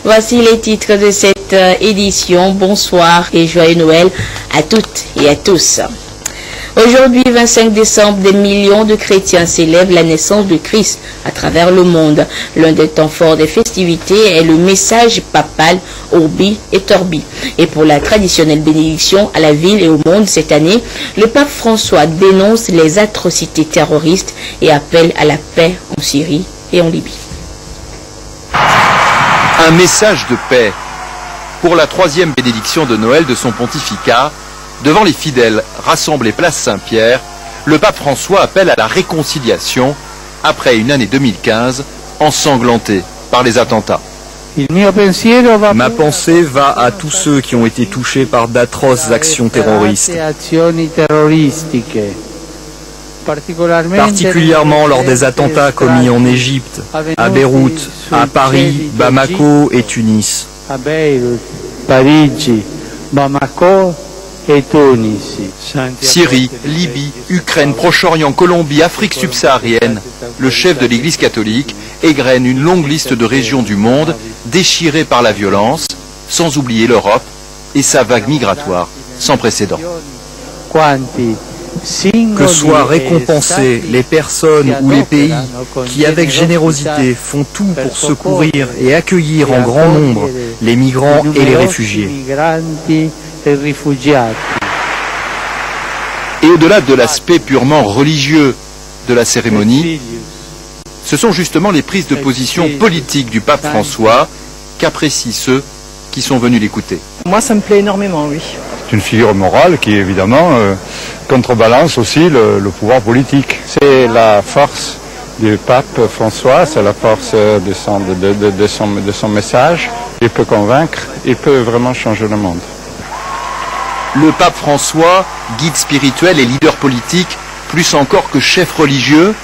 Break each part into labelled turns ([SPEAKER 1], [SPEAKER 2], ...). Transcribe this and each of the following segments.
[SPEAKER 1] Voici les titres de cette édition. Bonsoir et joyeux Noël à toutes et à tous. Aujourd'hui, 25 décembre, des millions de chrétiens célèbrent la naissance de Christ à travers le monde. L'un des temps forts des festivités est le message papal Urbi et Orbi. Et pour la traditionnelle bénédiction à la ville et au monde cette année, le pape François dénonce les atrocités terroristes et appelle à la paix en Syrie et en Libye.
[SPEAKER 2] Un message de paix pour la troisième bénédiction de Noël de son pontificat. Devant les fidèles rassemblés place Saint-Pierre, le pape François appelle à la réconciliation après une année 2015 ensanglantée par les attentats.
[SPEAKER 3] Ma pensée va à tous ceux qui ont été touchés par d'atroces actions terroristes, particulièrement lors des attentats commis en Égypte, à Beyrouth, à Paris, Bamako et Tunis.
[SPEAKER 2] Syrie, Libye, Ukraine, Proche-Orient, Colombie, Afrique subsaharienne, le chef de l'Église catholique égrène une longue liste de régions du monde déchirées par la violence, sans oublier l'Europe et sa vague migratoire sans précédent.
[SPEAKER 3] Que soient récompensés les personnes ou les pays qui, avec générosité, font tout pour secourir et accueillir en grand nombre les migrants et les réfugiés.
[SPEAKER 2] Et au-delà de l'aspect purement religieux de la cérémonie, ce sont justement les prises de position politiques du pape François qu'apprécient ceux qui sont venus l'écouter.
[SPEAKER 4] Moi, ça me plaît énormément, oui.
[SPEAKER 5] C'est une figure morale qui, évidemment, contrebalance aussi le pouvoir politique. C'est la force du pape François, c'est la force de son message. Il peut convaincre, il peut vraiment changer le monde.
[SPEAKER 2] Le pape François, guide spirituel et leader politique, plus encore que chef religieux,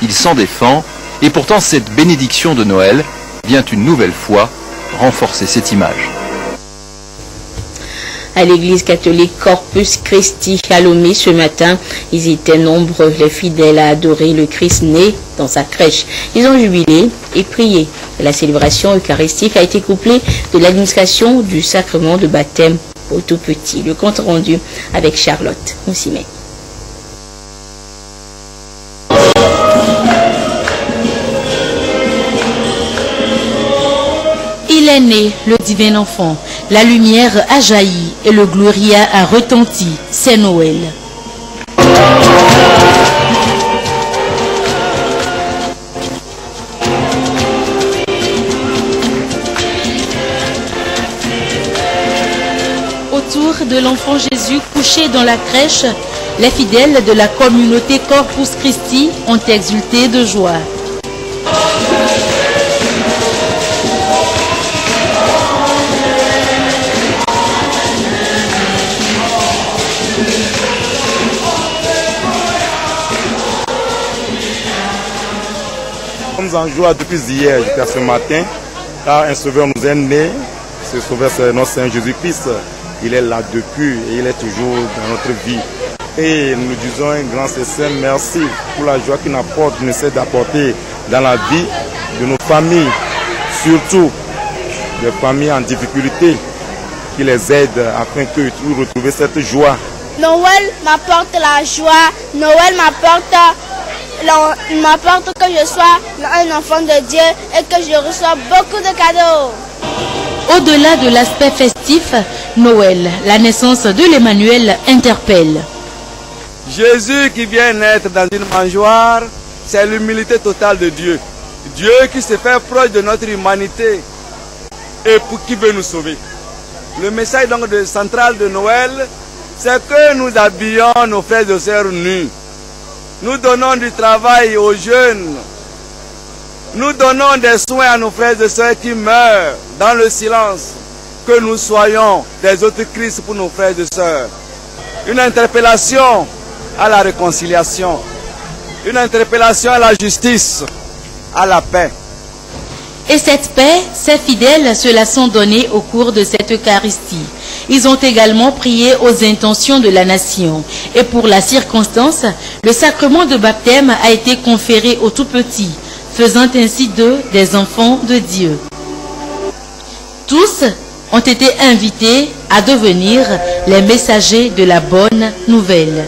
[SPEAKER 2] il s'en défend, et pourtant cette bénédiction de Noël vient une nouvelle fois renforcer cette image.
[SPEAKER 1] À l'église catholique Corpus Christi à Lomé ce matin, ils étaient nombreux, les fidèles, à adorer le Christ né dans sa crèche. Ils ont jubilé et prié. La célébration eucharistique a été couplée de l'administration du sacrement de baptême au tout petit. Le compte rendu avec Charlotte Moussimet.
[SPEAKER 6] Il est né, le divin enfant. La lumière a jailli et le gloria a retenti. C'est Noël. Autour de l'enfant Jésus couché dans la crèche, les fidèles de la communauté Corpus Christi ont exulté de joie.
[SPEAKER 7] Nous sommes en joie depuis hier jusqu'à ce matin, car un sauveur nous est né. Ce sauveur, c'est notre Seigneur Jésus-Christ. Il est là depuis et il est toujours dans notre vie. Et nous disons un grand sincère merci pour la joie qu'il apporte, qu'il essaie d'apporter dans la vie de nos familles, surtout des familles en difficulté, qui les aide afin qu'ils puissent retrouver cette joie.
[SPEAKER 8] Noël m'apporte la joie, Noël m'apporte que je sois un enfant de Dieu et que je reçois beaucoup de cadeaux.
[SPEAKER 6] Au-delà de l'aspect festif, Noël, la naissance de l'Emmanuel, interpelle.
[SPEAKER 9] Jésus qui vient naître dans une mangeoire, c'est l'humilité totale de Dieu. Dieu qui se fait proche de notre humanité et pour qui veut nous sauver. Le message donc central de Noël, c'est que nous habillons nos frères et sœurs nus. Nous donnons du travail aux jeunes. Nous donnons des soins à nos frères et sœurs qui meurent dans le silence. Que nous soyons des autres Christ pour nos frères et sœurs. Une interpellation à la réconciliation. Une interpellation à la justice, à la paix.
[SPEAKER 6] Et cette paix, ces fidèles se la sont donnée au cours de cette Eucharistie. Ils ont également prié aux intentions de la nation. Et pour la circonstance, le sacrement de baptême a été conféré aux tout petits, faisant ainsi d'eux des enfants de Dieu. Tous ont été invités à devenir les messagers de la bonne nouvelle.